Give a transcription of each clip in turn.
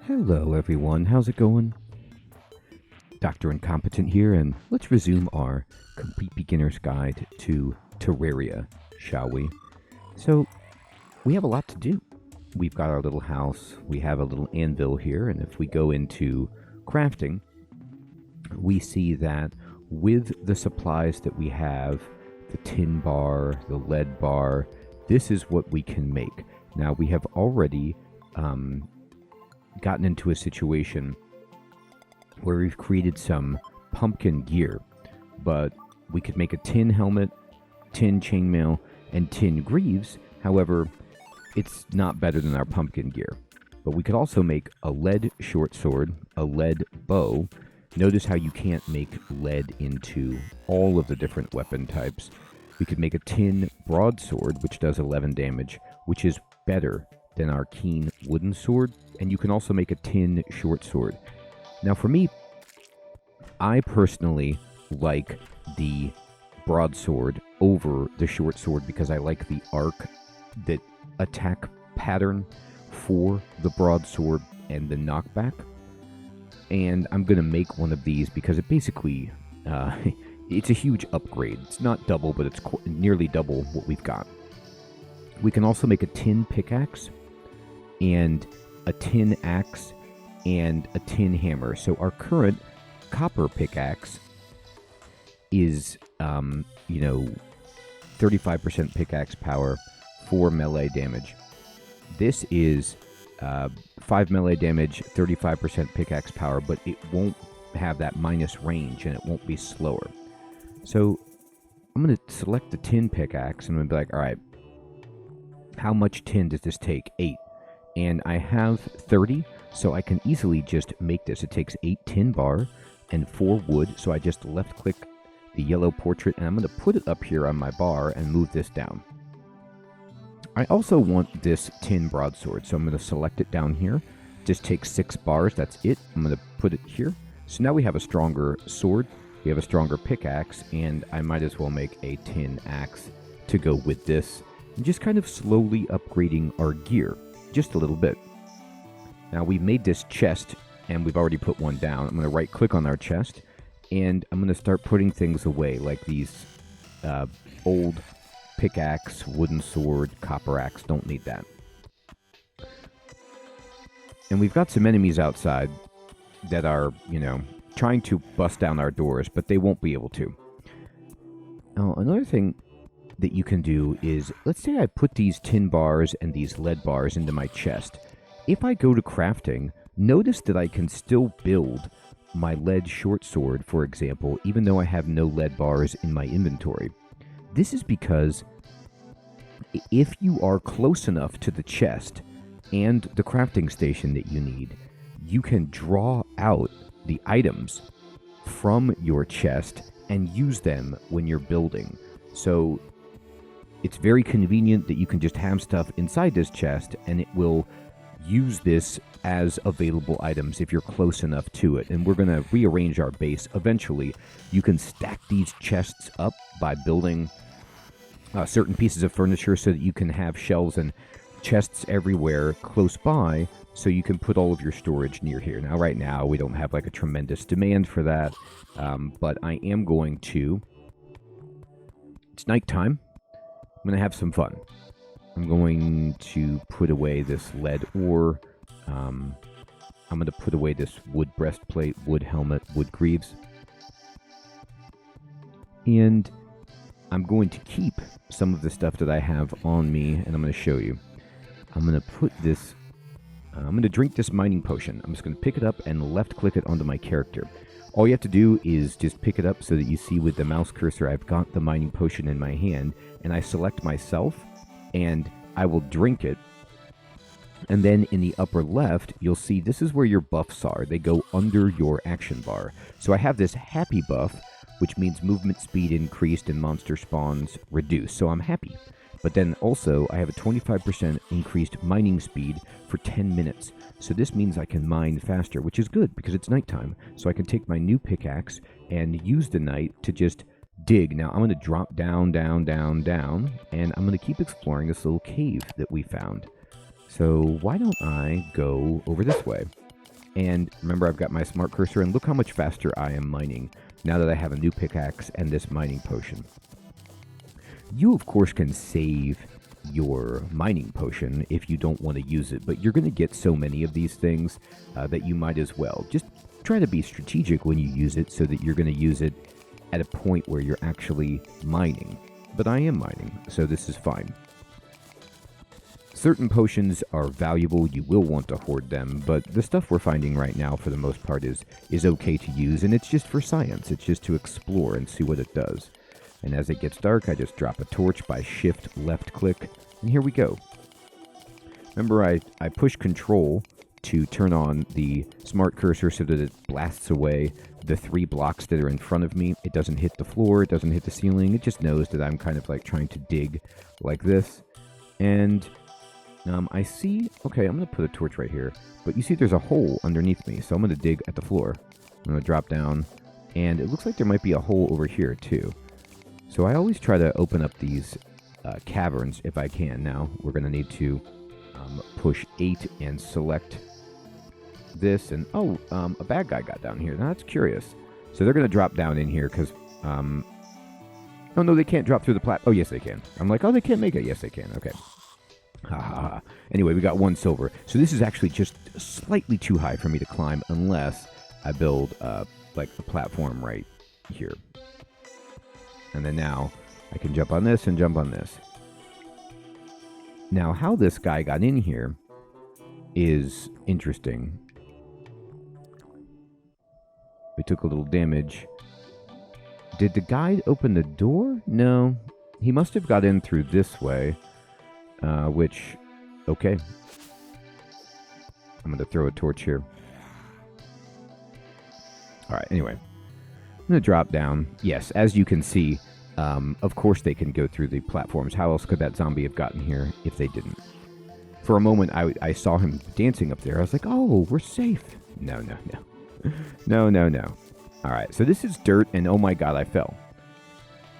Hello everyone, how's it going? Dr. Incompetent here, and let's resume our complete beginner's guide to Terraria, shall we? So, we have a lot to do. We've got our little house, we have a little anvil here, and if we go into crafting, we see that with the supplies that we have, the tin bar, the lead bar, this is what we can make. Now, we have already gotten into a situation where we've created some pumpkin gear, but we could make a tin helmet, tin chainmail, and tin greaves. However, it's not better than our pumpkin gear. But we could also make a lead short sword, a lead bow. Notice how you can't make lead into all of the different weapon types. We could make a tin broadsword, which does 11 damage, which is better than our keen wooden sword. And you can also make a tin short sword. Now for me, I personally like the broadsword over the short sword because I like the arc, the attack pattern for the broadsword and the knockback. And I'm going to make one of these because it basically, it's a huge upgrade. It's not double, but it's nearly double what we've got. We can also make a tin pickaxe and a tin axe and a tin hammer. So our current copper pickaxe is, 35% pickaxe power, 4 melee damage. This is 5 melee damage, 35% pickaxe power, but it won't have that minus range and it won't be slower. So I'm going to select the tin pickaxe and I'm going to be like, all right, how much tin does this take? 8. And I have 30, so I can easily just make this. It takes 8 tin bar and 4 wood, so I just left click the yellow portrait and I'm going to put it up here on my bar and move this down. I also want this tin broadsword, so I'm going to select it down here. Just takes 6 bars, that's it. I'm going to put it here. So now we have a stronger sword, we have a stronger pickaxe, and I might as well make a tin axe to go with this. And just kind of slowly upgrading our gear, just a little bit. Now we've made this chest, and we've already put one down. I'm going to right click on our chest, and I'm going to start putting things away, like these old pickaxe, wooden sword, copper axe. Don't need that. And we've got some enemies outside that are, trying to bust down our doors, but they won't be able to. Now, another thing that you can do is, let's say I put these tin bars and these lead bars into my chest. If I go to crafting, notice that I can still build my lead short sword, for example, even though I have no lead bars in my inventory. This is because if you are close enough to the chest and the crafting station that you need, you can draw out the items from your chest and use them when you're building. So it's very convenient that you can just have stuff inside this chest and it will use this as available items if you're close enough to it. And we're going to rearrange our base. Eventually, you can stack these chests up by building certain pieces of furniture so that you can have shelves and chests everywhere close by so you can put all of your storage near here. Now, right now, we don't have like a tremendous demand for that, but I am going to... It's nighttime. I'm going to have some fun. I'm going to put away this lead ore. I'm going to put away this wood breastplate, wood helmet, wood greaves. And I'm going to keep some of the stuff that I have on me, and I'm going to show you. I'm going to put this... I'm going to drink this mining potion. I'm just going to pick it up and left-click it onto my character. All you have to do is just pick it up so that you see with the mouse cursor I've got the mining potion in my hand, and I select myself, and I will drink it. And then in the upper left, you'll see this is where your buffs are. They go under your action bar. So I have this happy buff, which means movement speed increased and monster spawns reduced. So I'm happy. But then also, I have a 25% increased mining speed for 10 minutes. So this means I can mine faster, which is good because it's nighttime. So I can take my new pickaxe and use the night to just dig. Now I'm going to drop down, down, down, down, and I'm going to keep exploring this little cave that we found. So why don't I go over this way? And remember, I've got my smart cursor, and look how much faster I am mining now that I have a new pickaxe and this mining potion. You, of course, can save your mining potion if you don't want to use it, but you're going to get so many of these things that you might as well. Just try to be strategic when you use it so that you're going to use it at a point where you're actually mining. But I am mining, so this is fine. Certain potions are valuable, you will want to hoard them, but the stuff we're finding right now for the most part is okay to use, and it's just for science. It's just to explore and see what it does. And as it gets dark, I just drop a torch by shift left click, and here we go. Remember, I push control to turn on the smart cursor so that it blasts away the 3 blocks that are in front of me. It doesn't hit the floor, it doesn't hit the ceiling, it just knows that I'm kind of like trying to dig like this. And I see, okay, I'm going to put a torch right here, but you see there's a hole underneath me, so I'm going to dig at the floor. I'm going to drop down, and it looks like there might be a hole over here too. So I always try to open up these caverns if I can. Now, we're going to need to push 8 and select this, and a bad guy got down here. Now, that's curious. So they're going to drop down in here, because, oh no, they can't drop through the oh, yes, they can. I'm like, oh, they can't make it. Yes, they can. Okay. Ha ha ha. Anyway, we got 1 silver. So this is actually just slightly too high for me to climb unless I build, like, a platform right here. And then now I can jump on this and jump on this. Now, how this guy got in here is interesting. We took a little damage. Did the guy open the door? No. He must have got in through this way. Which, okay. I'm going to throw a torch here. Alright, anyway. I'm going to drop down. Yes, as you can see, of course they can go through the platforms. How else could that zombie have gotten here if they didn't? For a moment, I saw him dancing up there. I was like, oh, we're safe. No, no, no. No, no, no. Alright, so this is dirt, and oh my god, I fell.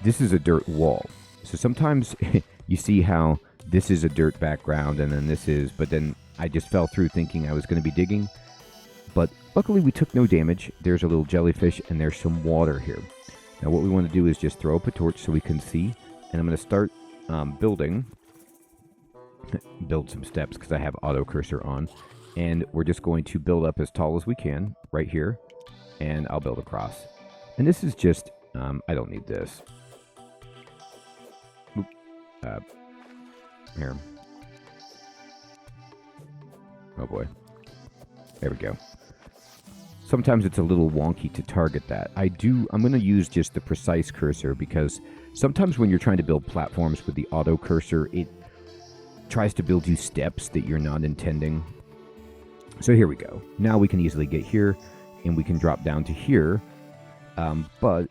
This is a dirt wall. So sometimes you see how this is a dirt background, and then this is, but then I just fell through thinking I was going to be digging. But luckily we took no damage. There's a little jellyfish, and there's some water here. Now what we want to do is just throw up a torch so we can see, and I'm going to start building. Build some steps because I have auto cursor on, and we're just going to build up as tall as we can right here, and I'll build across. And this is just, I don't need this. Oop. Here. Oh boy. There we go. Sometimes it's a little wonky to target that. I'm going to use just the precise cursor because sometimes when you're trying to build platforms with the auto cursor, it tries to build you steps that you're not intending. So here we go. Now we can easily get here, and we can drop down to here. But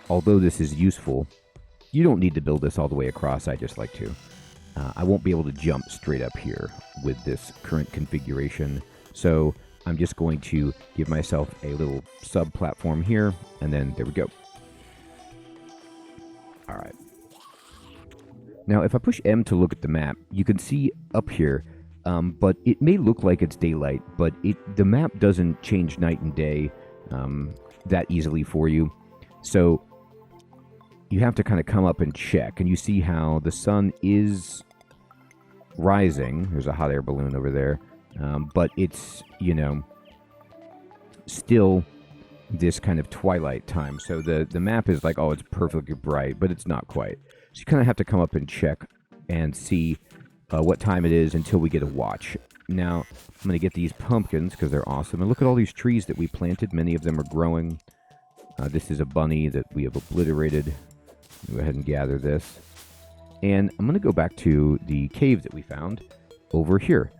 although this is useful, you don't need to build this all the way across. I just like to. I won't be able to jump straight up here with this current configuration. So I'm just going to give myself a little sub-platform here, and then there we go. All right. Now, if I push M to look at the map, you can see up here, but it may look like it's daylight, but the map doesn't change night and day that easily for you. So you have to kind of come up and check, and you see how the sun is rising. There's a hot air balloon over there, but it's, still this kind of twilight time. So the map is like, oh, it's perfectly bright, but it's not quite. So you kind of have to come up and check and see what time it is until we get a watch. Now, I'm going to get these pumpkins because they're awesome. And look at all these trees that we planted. Many of them are growing. This is a bunny that we have obliterated. Go ahead and gather this. And I'm going to go back to the cave that we found over here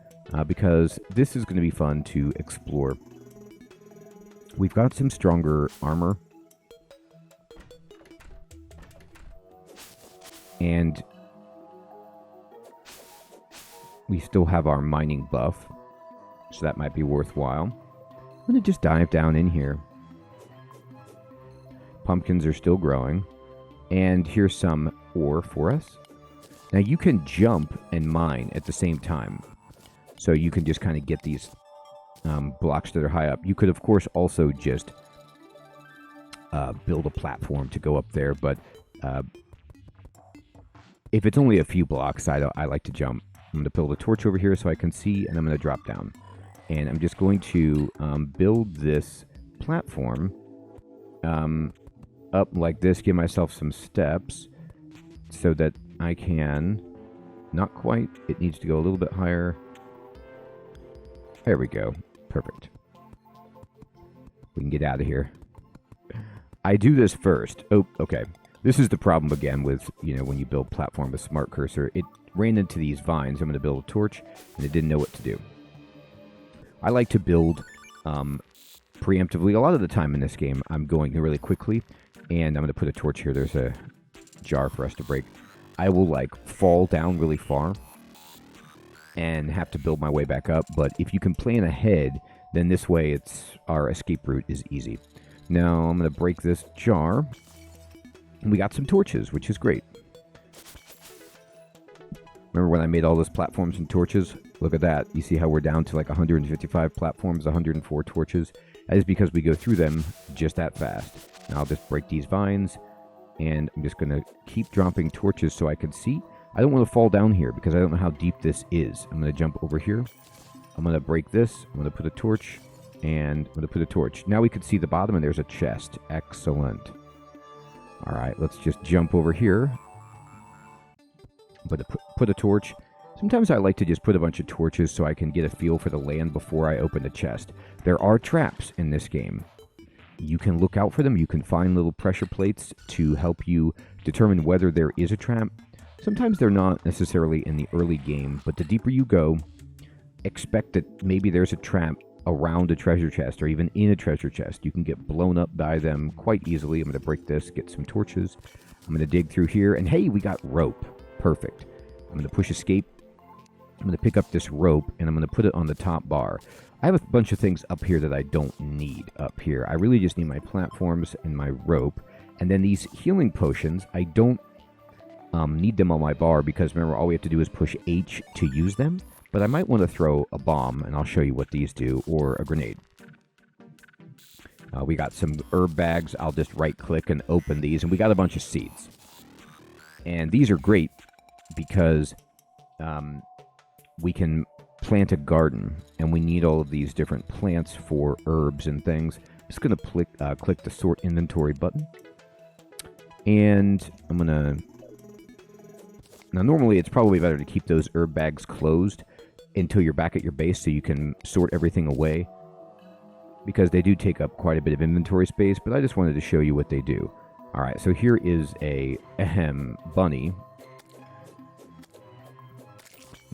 because this is going to be fun to explore. We've got some stronger armor. And we still have our mining buff, so that might be worthwhile. I'm going to just dive down in here. Pumpkins are still growing. And here's some ore for us. Now you can jump and mine at the same time. So you can just kind of get these blocks that are high up. You could, of course, also just build a platform to go up there, but if it's only a few blocks, I like to jump. I'm going to build a torch over here so I can see, and I'm going to drop down. And I'm just going to build this platform up like this, give myself some steps so that I can, not quite, it needs to go a little bit higher. There we go. Perfect. We can get out of here. I do this first. Oh, okay. This is the problem again with, when you build platform with Smart Cursor. It ran into these vines. I'm going to build a torch, and it didn't know what to do. I like to build preemptively. A lot of the time in this game, I'm going really quickly, and I'm going to put a torch here. There's a jar for us to break. I will, fall down really far and have to build my way back up. But if you can plan ahead, then this way our escape route is easy. Now, I'm going to break this jar. And we got some torches, which is great. Remember when I made all those platforms and torches? Look at that. You see how we're down to 155 platforms, 104 torches? That is because we go through them just that fast. Now I'll just break these vines, and I'm just going to keep dropping torches so I can see. I don't want to fall down here because I don't know how deep this is. I'm going to jump over here. I'm going to break this. I'm going to put a torch, and I'm going to put a torch. Now we can see the bottom, and there's a chest. Excellent. All right, let's just jump over here. But put a torch. Sometimes I like to just put a bunch of torches so I can get a feel for the land before I open the chest. There are traps in this game. You can look out for them. You can find little pressure plates to help you determine whether there is a trap. Sometimes they're not necessarily in the early game, but the deeper you go, expect that maybe there's a trap around a treasure chest or even in a treasure chest. You can get blown up by them quite easily. I'm going to break this, get some torches. I'm going to dig through here, and hey, we got rope. Perfect. I'm going to push escape. I'm going to pick up this rope, and I'm going to put it on the top bar. I have a bunch of things up here that I don't need up here. I really just need my platforms and my rope. And then these healing potions, I don't need them on my bar because, remember, all we have to do is push H to use them. But I might want to throw a bomb, and I'll show you what these do, or a grenade. We got some herb bags. I'll just right-click and open these, and we got a bunch of seeds. And these are great because we can plant a garden, and we need all of these different plants for herbs and things. I'm just going to click the Sort Inventory button. And I'm going to... Now, normally, it's probably better to keep those herb bags closed until you're back at your base so you can sort everything away, because they do take up quite a bit of inventory space, but I just wanted to show you what they do. All right, so here is a bunny.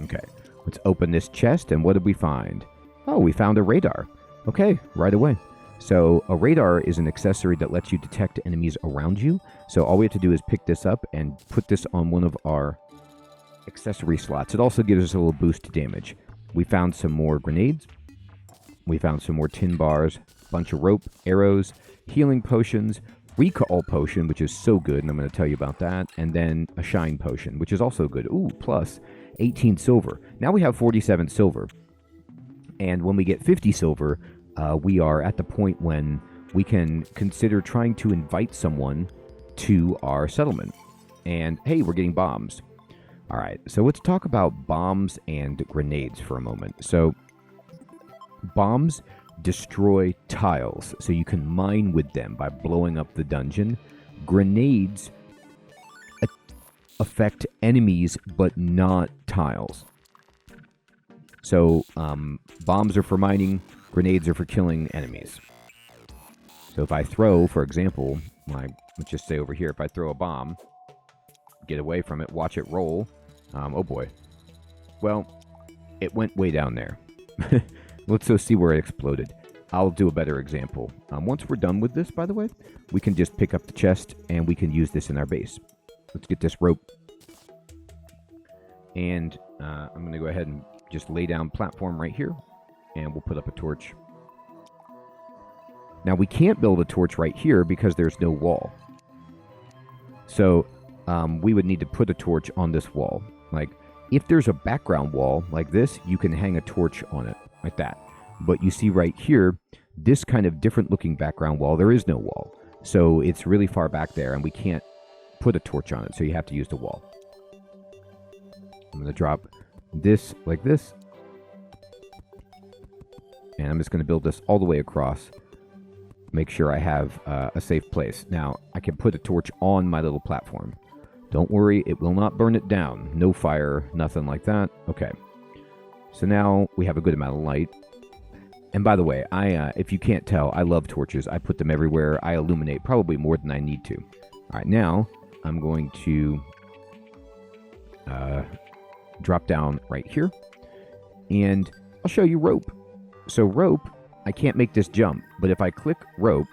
Okay, let's open this chest, and what did we find? Oh, we found a radar. Okay, right away. So a radar is an accessory that lets you detect enemies around you. So all we have to do is pick this up and put this on one of our accessory slots. It also gives us a little boost to damage. We found some more grenades. We found some more tin bars, bunch of rope, arrows, healing potions, recall potion, which is so good, and I'm going to tell you about that, and then a shine potion, which is also good. Ooh, plus 18 silver. Now we have 47 silver, and when we get 50 silver, we are at the point when we can consider trying to invite someone to our settlement. And hey, we're getting bombs. All right, so let's talk about bombs and grenades for a moment. So bombs destroy tiles, so you can mine with them by blowing up the dungeon. Grenades affect enemies, but not tiles. So bombs are for mining, grenades are for killing enemies. So if I throw, for example, let's just say over here, if I throw a bomb, get away from it, watch it roll. Oh boy. Well, it went way down there. Let's go see where it exploded. I'll do a better example. Once we're done with this, by the way, we can just pick up the chest and we can use this in our base. Let's get this rope. And I'm going to go ahead and just lay down platform right here. And we'll put up a torch. Now, we can't build a torch right here because there's no wall. So we would need to put a torch on this wall. Like, if there's a background wall like this, you can hang a torch on it, like that. but you see right here, this kind of different looking background wall, there is no wall. So it's really far back there, and we can't put a torch on it, so you have to use the wall. I'm going to drop this like this, and I'm just going to build this all the way across. Make sure I have a safe place. Now, I can put a torch on my little platform. Don't worry, it will not burn it down. No fire, nothing like that. Okay. So now we have a good amount of light. And by the way, if you can't tell, I love torches. I put them everywhere. I illuminate probably more than I need to. All right, now I'm going to drop down right here. And I'll show you rope. So rope, I can't make this jump, but if I click rope,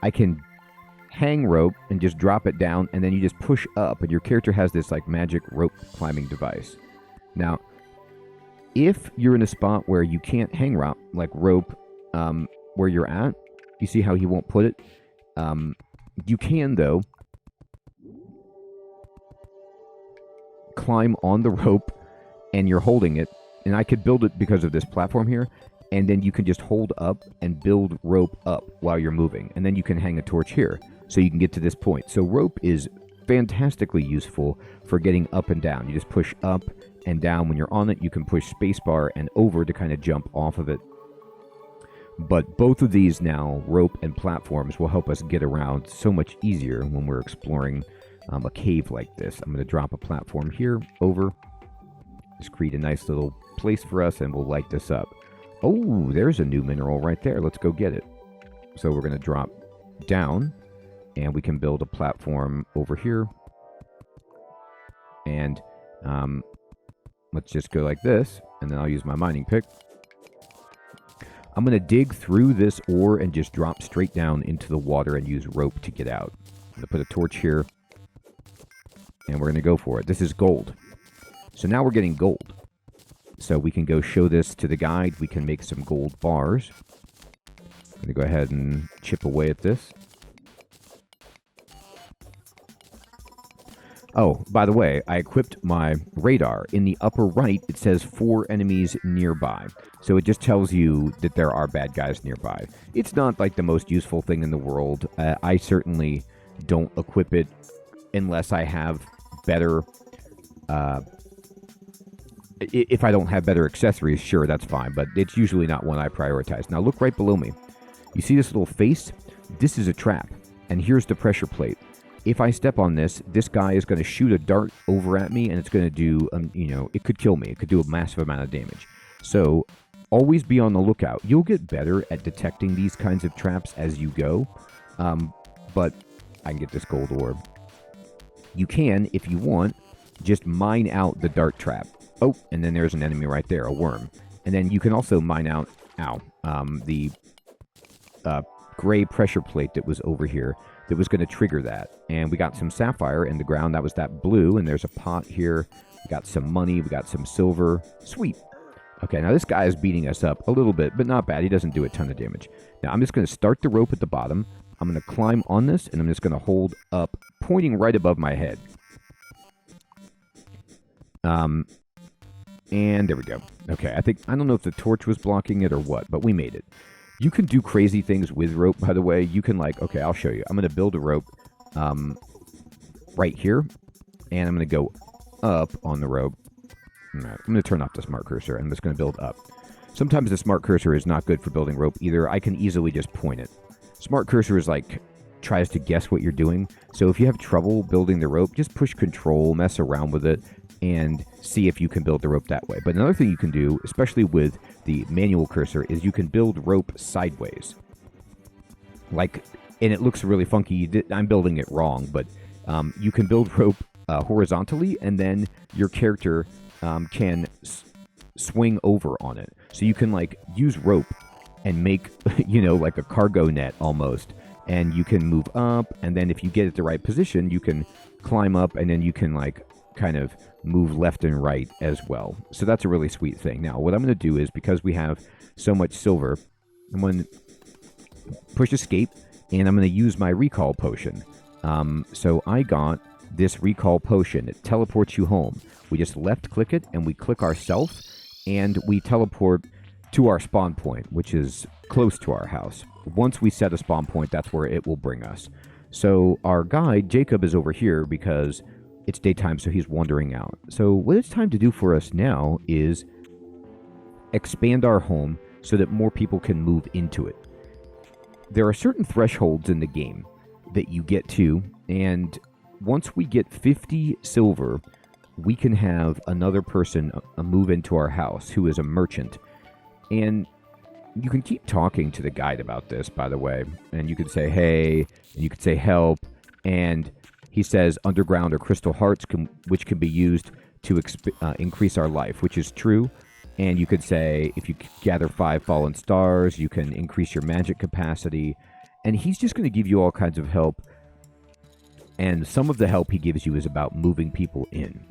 I can hang rope and just drop it down, and then you just push up, and your character has this like magic rope climbing device. Now, if you're in a spot where you can't hang rope, like rope, where you're at, you see how he won't put it? You can, though, climb on the rope, and you're holding it, and I could build it because of this platform here, and then you can just hold up and build rope up while you're moving, and then you can hang a torch here, so you can get to this point. So rope is fantastically useful for getting up and down. You just push up and down. When you're on it, you can push spacebar and over to kind of jump off of it. But both of these now, rope and platforms, will help us get around so much easier when we're exploring a cave like this. I'm going to drop a platform here over. Just create a nice little place for us, and we'll light this up. Oh, there's a new mineral right there. Let's go get it. So we're going to drop down, and we can build a platform over here. And let's just go like this, and then I'll use my mining pick. I'm going to dig through this ore and just drop straight down into the water and use rope to get out. I'm going to put a torch here, and we're going to go for it. This is gold. So now we're getting gold. So we can go show this to the guide. We can make some gold bars. I'm going to go ahead and chip away at this. Oh, by the way, I equipped my radar. In the upper right, it says 4 enemies nearby. So it just tells you that there are bad guys nearby. It's not like the most useful thing in the world. I certainly don't equip it unless I have better... if I don't have better accessories, sure, that's fine. But it's usually not one I prioritize. Now look right below me. You see this little face? This is a trap. And here's the pressure plate. If I step on this, this guy is going to shoot a dart over at me, and it's going to do, it could kill me. It could do a massive amount of damage. So always be on the lookout. You'll get better at detecting these kinds of traps as you go. But I can get this gold orb. You can, if you want, just mine out the dart trap. Oh, and then there's an enemy right there, a worm. And then you can also mine out, the gray pressure plate that was over here that was going to trigger that. And we got some sapphire in the ground. That was that blue. And there's a pot here. We got some money. We got some silver. Sweet. Okay, now this guy is beating us up a little bit, but not bad. He doesn't do a ton of damage. Now I'm just going to start the rope at the bottom. I'm going to climb on this, and I'm just going to hold up, pointing right above my head. And there we go. Okay, I don't know if the torch was blocking it or what, but we made it. You can do crazy things with rope, by the way. You can okay, I'll show you. I'm going to build a rope right here, and I'm going to go up on the rope. All right, I'm going to turn off the smart cursor. I'm just going to build up. Sometimes the smart cursor is not good for building rope either. I can easily just point it. Smart cursor is tries to guess what you're doing. So if you have trouble building the rope, just push control, mess around with it, and see if you can build the rope that way. But another thing you can do, especially with the manual cursor, is you can build rope sideways. And it looks really funky. I'm building it wrong, but you can build rope horizontally, and then your character can swing over on it. So you can use rope and make, like a cargo net almost. And you can move up, and then if you get at the right position, you can climb up, and then you can kind of move left and right as well. So that's a really sweet thing. Now, what I'm going to do is, because we have so much silver, I'm going to push escape, and I'm going to use my recall potion. So I got this recall potion. It teleports you home. We just left click it, and we click ourself, and we teleport to our spawn point, which is close to our house. Once we set a spawn point, that's where it will bring us. So our guide, Jacob, is over here because it's daytime, so he's wandering out. So what it's time to do for us now is expand our home so that more people can move into it. There are certain thresholds in the game that you get to, and once we get 50 silver, we can have another person move into our house who is a merchant. And you can keep talking to the guide about this, by the way, and you could say, hey, and you could say help, and he says underground or crystal hearts, which can be used to increase our life, which is true. And you could say, if you gather 5 fallen stars, you can increase your magic capacity. And he's just going to give you all kinds of help. And some of the help he gives you is about moving people in.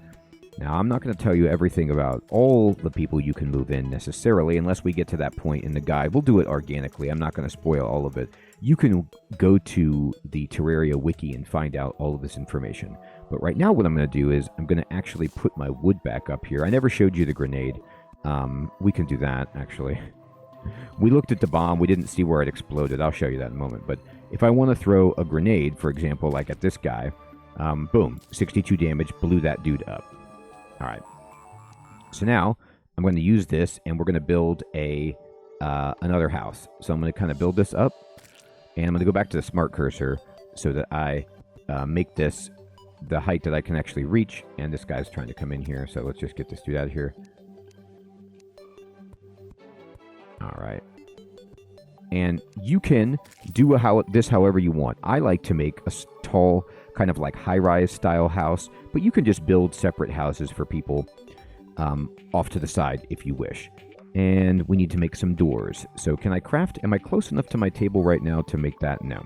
Now, I'm not going to tell you everything about all the people you can move in necessarily, unless we get to that point in the guide. We'll do it organically. I'm not going to spoil all of it. You can go to the Terraria wiki and find out all of this information. But right now what I'm going to do is I'm going to actually put my wood back up here. I never showed you the grenade. We can do that, actually. We looked at the bomb. We didn't see where it exploded. I'll show you that in a moment. But if I want to throw a grenade, for example, like at this guy, boom, 62 damage, blew that dude up. All right. So now I'm going to use this, and we're going to build another house. So I'm going to kind of build this up, and I'm going to go back to the smart cursor so that I make this the height that I can actually reach. And this guy's trying to come in here, so let's just get this dude out of here. All right. And you can do this however you want. I like to make a tall, kind of like high-rise style house, but you can just build separate houses for people off to the side if you wish. And we need to make some doors. So can I craft? Am I close enough to my table right now to make that? No.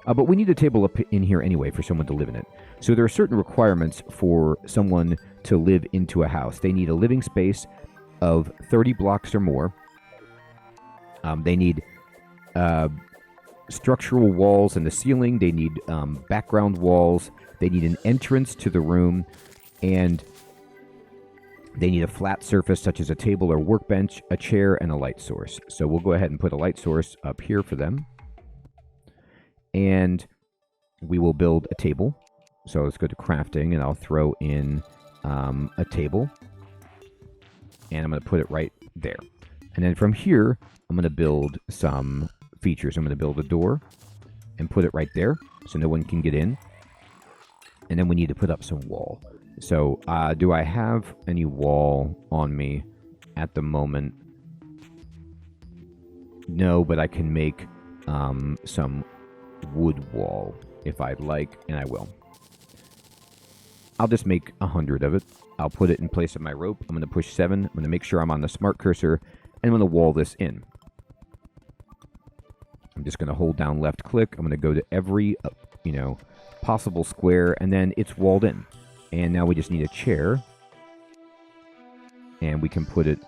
But we need a table up in here anyway for someone to live in it. So there are certain requirements for someone to live into a house. They need a living space of 30 blocks or more. They need structural walls in the ceiling. They need background walls. They need an entrance to the room. And they need a flat surface such as a table or workbench, a chair, and a light source. So we'll go ahead and put a light source up here for them. And we will build a table. So let's go to crafting, and I'll throw in a table. And I'm going to put it right there. And then from here, I'm going to build some features. I'm going to build a door and put it right there so no one can get in. And then we need to put up some wall. So do I have any wall on me at the moment? No, but I can make some wood wall if I'd like, and I will. I'll just make 100 of it. I'll put it in place of my rope. I'm going to push 7. I'm going to make sure I'm on the smart cursor, and I'm going to wall this in. I'm just going to hold down left click. I'm going to go to every, possible square, and then it's walled in. And now we just need a chair. And we can put it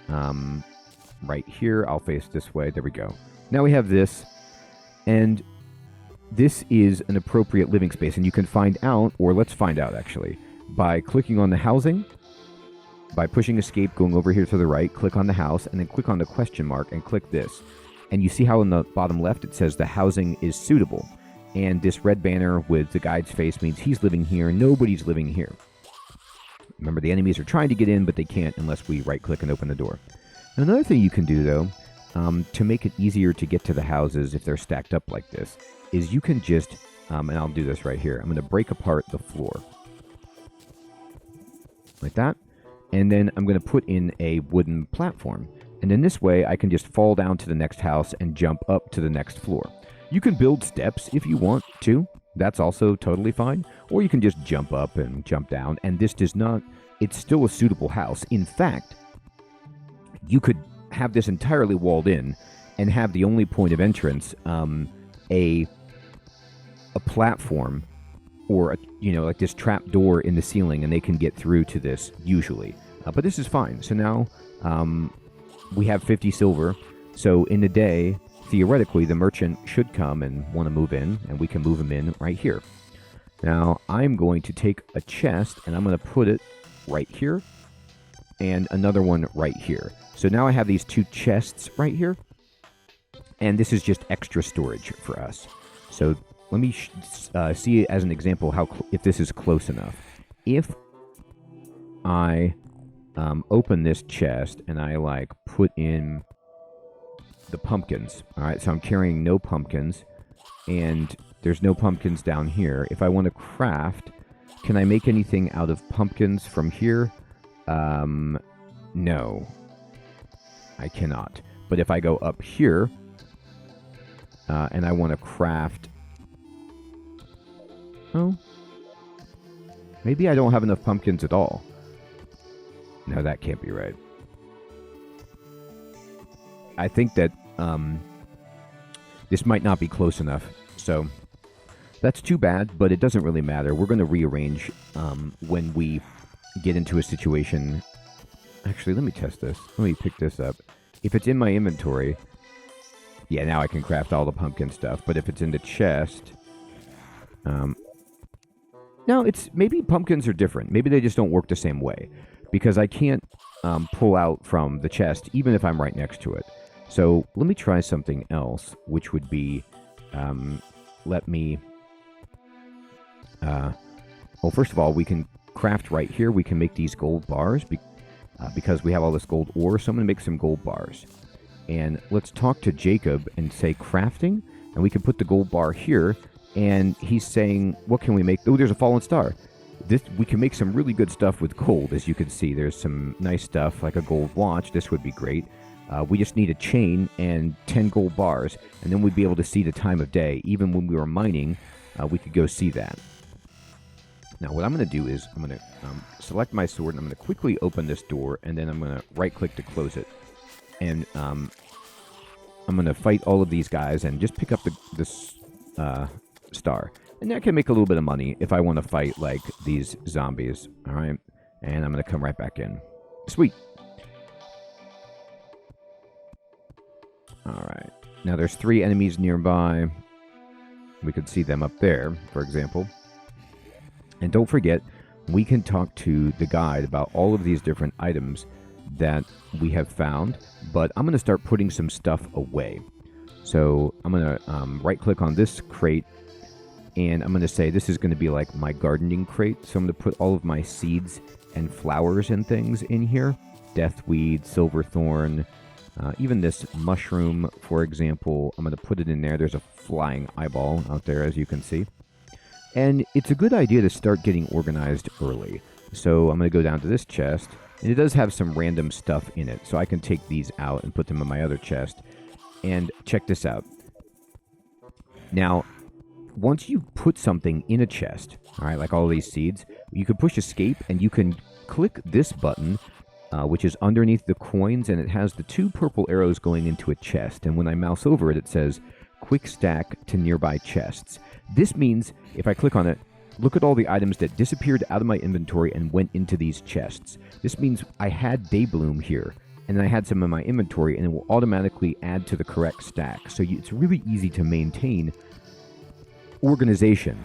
right here. I'll face this way. There we go. Now we have this. And this is an appropriate living space. And you can find out, or let's find out actually, by clicking on the housing, by pushing escape, going over here to the right, click on the house, and then click on the question mark and click this. And you see how in the bottom left it says the housing is suitable. And this red banner with the guide's face means he's living here. Nobody's living here. Remember, the enemies are trying to get in, but they can't unless we right-click and open the door. And another thing you can do, though, to make it easier to get to the houses if they're stacked up like this, is you can just, and I'll do this right here, I'm going to break apart the floor. Like that. And then I'm going to put in a wooden platform. And in this way, I can just fall down to the next house and jump up to the next floor. You can build steps if you want to. That's also totally fine. Or you can just jump up and jump down. And this does not... It's still a suitable house. In fact, you could have this entirely walled in and have the only point of entrance a platform or, like this trap door in the ceiling, and they can get through to this usually. But this is fine. So now we have 50 silver. So in the day... Theoretically, the merchant should come and want to move in, and we can move him in right here. Now, I'm going to take a chest, and I'm going to put it right here. and another one right here. So now I have these 2 chests right here, and this is just extra storage for us. So let me see as an example if this is close enough. If I open this chest and I like put in the pumpkins, all right, so I'm carrying no pumpkins, and there's no pumpkins down here. If I want to craft, can I make anything out of pumpkins from here? No, I cannot. But if I go up here and I want to craft, oh, maybe I don't have enough pumpkins at all. No, that can't be right. I think that this might not be close enough, so that's too bad, but it doesn't really matter. We're going to rearrange when we get into a situation. Actually, let me test this. Let me pick this up. If it's in my inventory, yeah, now I can craft all the pumpkin stuff, but if it's in the chest, no, maybe pumpkins are different. Maybe they just don't work the same way, because I can't pull out from the chest even if I'm right next to it. So let me try something else, which would be, let me, well, first of all, we can craft right here. We can make these gold bars because we have all this gold ore. So I'm going to make some gold bars. And let's talk to Jacob and say crafting, and we can put the gold bar here. And he's saying, what can we make? Oh, there's a fallen star. We can make some really good stuff with gold, as you can see. There's some nice stuff, like a gold watch. This would be great. We just need a chain and 10 gold bars, and then we'd be able to see the time of day. Even when we were mining, we could go see that. Now, what I'm going to do is I'm going to select my sword, and I'm going to quickly open this door, and then I'm going to right-click to close it. And I'm going to fight all of these guys and just pick up this star. And that can make a little bit of money if I want to fight, like, these zombies. All right? And I'm going to come right back in. Sweet. All right. Now, there's 3 enemies nearby. We could see them up there, for example. And don't forget, we can talk to the guide about all of these different items that we have found. But I'm going to start putting some stuff away. So I'm going to right-click on this crate. And I'm going to say this is going to be like my gardening crate. So I'm going to put all of my seeds and flowers and things in here. Deathweed, silverthorn, even this mushroom, for example. I'm going to put it in there. There's a flying eyeball out there, as you can see. And it's a good idea to start getting organized early. So I'm going to go down to this chest. And it does have some random stuff in it. So I can take these out and put them in my other chest. And check this out. Now, once you put something in a chest, all right, like all these seeds, you can push escape and you can click this button, which is underneath the coins, and it has the 2 purple arrows going into a chest. And when I mouse over it, it says quick stack to nearby chests. This means if I click on it, look at all the items that disappeared out of my inventory and went into these chests. This means I had Daybloom here, and then I had some in my inventory, and it will automatically add to the correct stack. So it's really easy to maintain organization.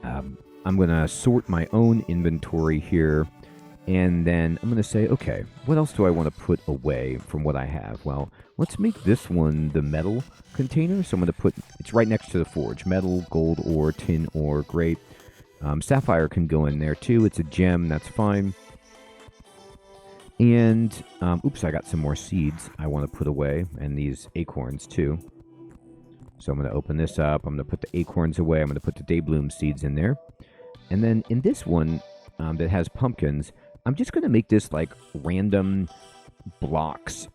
I'm going to sort my own inventory here, and then I'm going to say, okay, what else do I want to put away from what I have? Well, let's make this one the metal container. So I'm going to put, it's right next to the forge. Metal, gold ore, tin ore, great. Sapphire can go in there too. It's a gem, that's fine. And, oops, I got some more seeds I want to put away, and these acorns too. So I'm going to open this up. I'm going to put the acorns away. I'm going to put the Daybloom seeds in there. And then in this one that has pumpkins, I'm just going to make this like random blocks.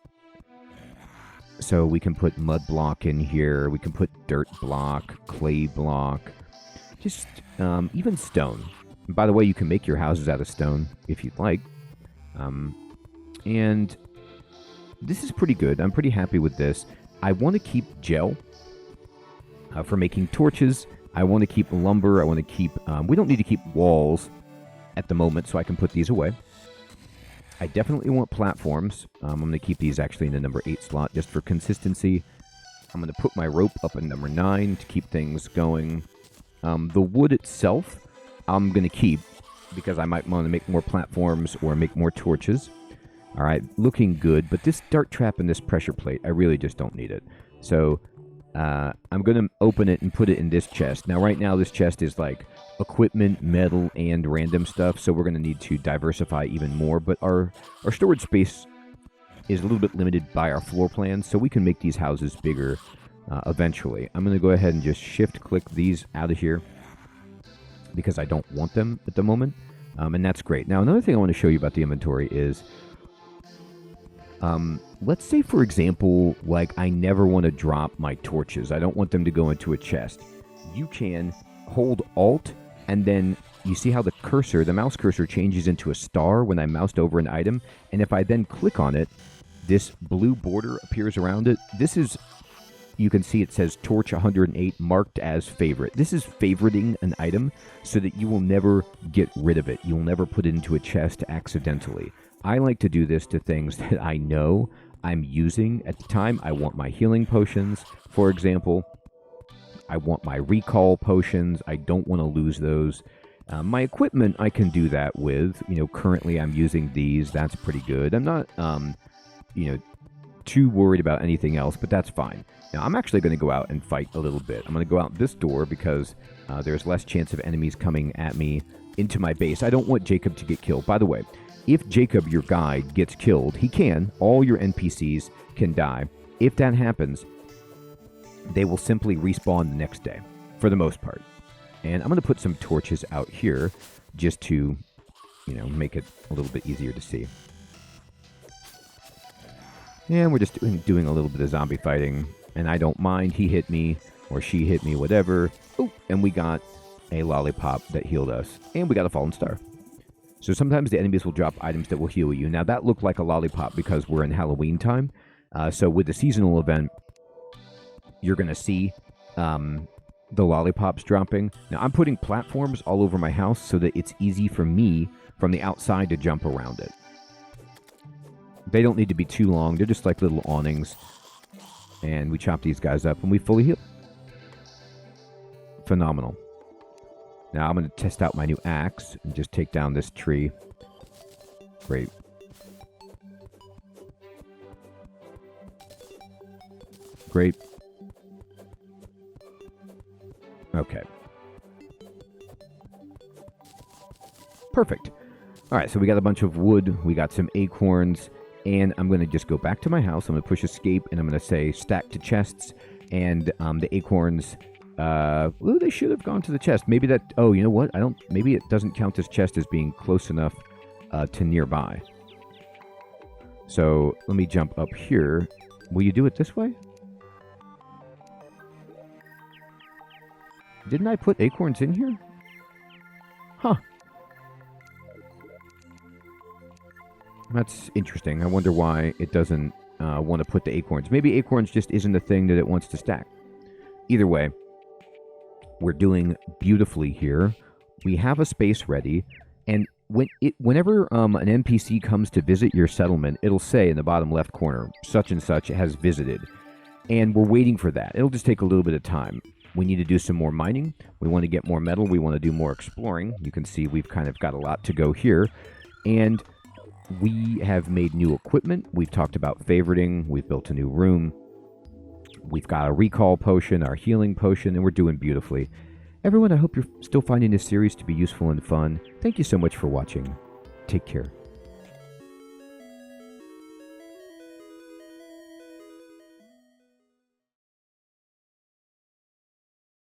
So we can put mud block in here. We can put dirt block, clay block, just even stone. And by the way, you can make your houses out of stone if you'd like. And this is pretty good. I'm pretty happy with this. I want to keep gel for making torches. I want to keep lumber. I want to keep... we don't need to keep walls at the moment, so I can put these away. I definitely want platforms. I'm going to keep these actually in the number 8 slot just for consistency. I'm going to put my rope up in number 9 to keep things going. The wood itself, I'm going to keep because I might want to make more platforms or make more torches. All right, looking good, but this dart trap and this pressure plate, I really just don't need it. So I'm going to open it and put it in this chest. Now, right now, this chest is like equipment, metal, and random stuff, so we're going to need to diversify even more. But our storage space is a little bit limited by our floor plans, so we can make these houses bigger eventually. I'm going to go ahead and just shift-click these out of here because I don't want them at the moment, and that's great. Now, another thing I want to show you about the inventory is let's say, for example, like I never want to drop my torches. I don't want them to go into a chest. You can hold Alt, and then you see how the mouse cursor changes into a star when I moused over an item. And if I then click on it, this blue border appears around it. This is, you can see it says Torch 108 marked as favorite. This is favoriting an item so that you will never get rid of it. You will never put it into a chest accidentally. I like to do this to things that I know I'm using at the time. I want my healing potions, for example. I want my recall potions. I don't want to lose those. My equipment, I can do that with. Currently I'm using these. That's pretty good. I'm not, too worried about anything else, but that's fine. Now, I'm actually going to go out and fight a little bit. I'm going to go out this door because there's less chance of enemies coming at me into my base. I don't want Jacob to get killed. By the way, if Jacob, your guide, gets killed, he can. All your NPCs can die. If that happens, they will simply respawn the next day, for the most part. And I'm going to put some torches out here just to, make it a little bit easier to see. And we're just doing a little bit of zombie fighting. And I don't mind. He hit me, or she hit me, whatever. Oh, and we got a lollipop that healed us. And we got a fallen star. So sometimes the enemies will drop items that will heal you. Now, that looked like a lollipop because we're in Halloween time. So with the seasonal event, you're going to see the lollipops dropping. Now, I'm putting platforms all over my house so that it's easy for me from the outside to jump around it. They don't need to be too long. They're just like little awnings. And we chop these guys up and we fully heal. Phenomenal. Now I'm going to test out my new axe and just take down this tree. Great. Great. Okay. Perfect. All right, so we got a bunch of wood. We got some acorns. And I'm going to just go back to my house. I'm going to push escape, and I'm going to say stack to chests. And the acorns... well, they should have gone to the chest. Maybe that... Oh, you know what? Maybe it doesn't count this chest as being close enough to nearby. So, let me jump up here. Will you do it this way? Didn't I put acorns in here? Huh. That's interesting. I wonder why it doesn't want to put the acorns. Maybe acorns just isn't the thing that it wants to stack. Either way, we're doing beautifully here. We have a space ready, and whenever an NPC comes to visit your settlement, it'll say in the bottom left corner, such and such has visited. And we're waiting for that. It'll just take a little bit of time. We need to do some more mining. We want to get more metal. We want to do more exploring. You can see we've kind of got a lot to go here. And we have made new equipment. We've talked about favoriting. We've built a new room. We've got a recall potion, our healing potion, and we're doing beautifully. Everyone, I hope you're still finding this series to be useful and fun. Thank you so much for watching. Take care.